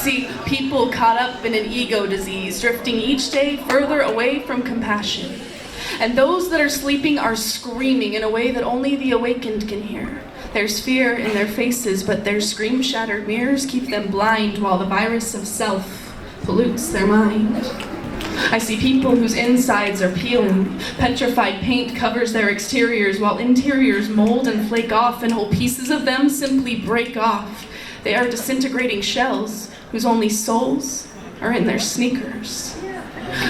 see people caught up in an ego disease, drifting each day further away from compassion. And those that are sleeping are screaming in a way that only the awakened can hear. There's fear in their faces, but their scream-shattered mirrors keep them blind while the virus of self pollutes their mind. I see people whose insides are peeling. Petrified paint covers their exteriors while interiors mold and flake off, and whole pieces of them simply break off. They are disintegrating shells whose only souls are in their sneakers.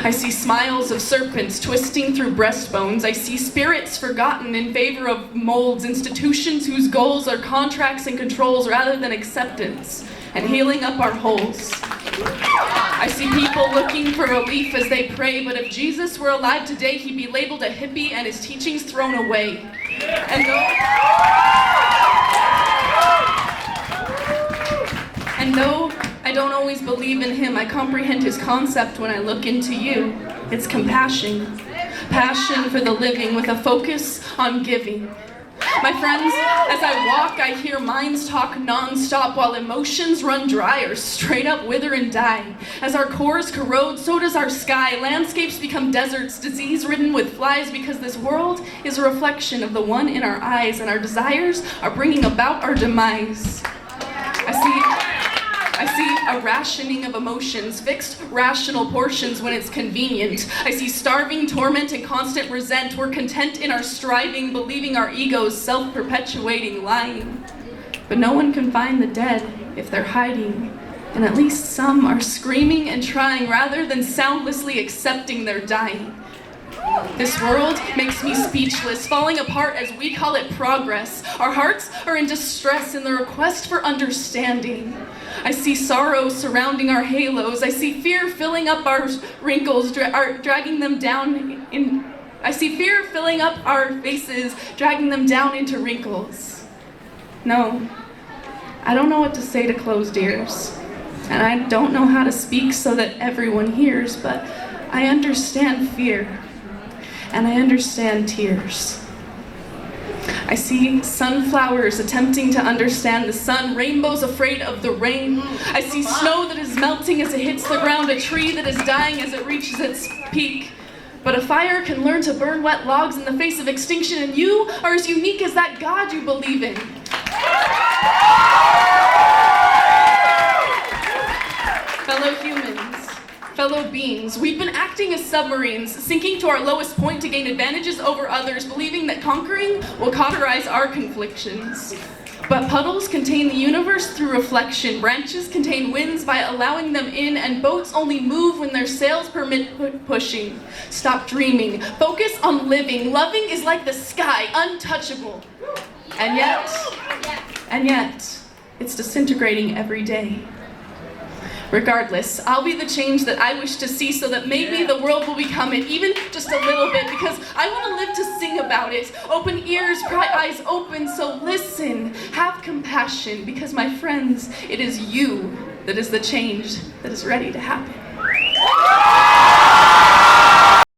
I see smiles of serpents twisting through breastbones. I see spirits forgotten in favor of molds, institutions whose goals are contracts and controls rather than acceptance and healing up our holes. I see people looking for relief as they pray, but if Jesus were alive today, he'd be labeled a hippie and his teachings thrown away. And though I don't always believe in him, I comprehend his concept when I look into you. It's compassion. Passion for the living with a focus on giving. My friends, as I walk, I hear minds talk non-stop while emotions run dry or straight up wither and die. As our cores corrode, so does our sky. Landscapes become deserts, disease-ridden with flies, because this world is a reflection of the one in our eyes, and our desires are bringing about our demise. I see a rationing of emotions, fixed rational portions when it's convenient. I see starving torment and constant resent. We're content in our striving, believing our egos, self-perpetuating, lying. But no one can find the dead if they're hiding. And at least some are screaming and trying rather than soundlessly accepting their dying. This world makes me speechless, falling apart as we call it progress. Our hearts are in distress in the request for understanding. I see sorrow surrounding our halos. I see fear filling up our wrinkles, dragging them down I see fear filling up our faces, dragging them down into wrinkles. No, I don't know what to say to closed ears. And I don't know how to speak so that everyone hears, but I understand fear. And I understand tears. I see sunflowers attempting to understand the sun, rainbows afraid of the rain. I see snow that is melting as it hits the ground, a tree that is dying as it reaches its peak. But a fire can learn to burn wet logs in the face of extinction, and you are as unique as that God you believe in. Fellow humans, fellow beings, we've been acting as submarines, sinking to our lowest point to gain advantages over others, believing that conquering will cauterize our conflictions. But puddles contain the universe through reflection, branches contain winds by allowing them in, and boats only move when their sails permit pushing. Stop dreaming, focus on living. Loving is like the sky, untouchable. And yet, it's disintegrating every day. Regardless, I'll be the change that I wish to see so that maybe the world will become it, even just a little bit, because I want to live to sing about it. Open ears, pry eyes open, so listen, have compassion, because my friends, it is you that is the change that is ready to happen.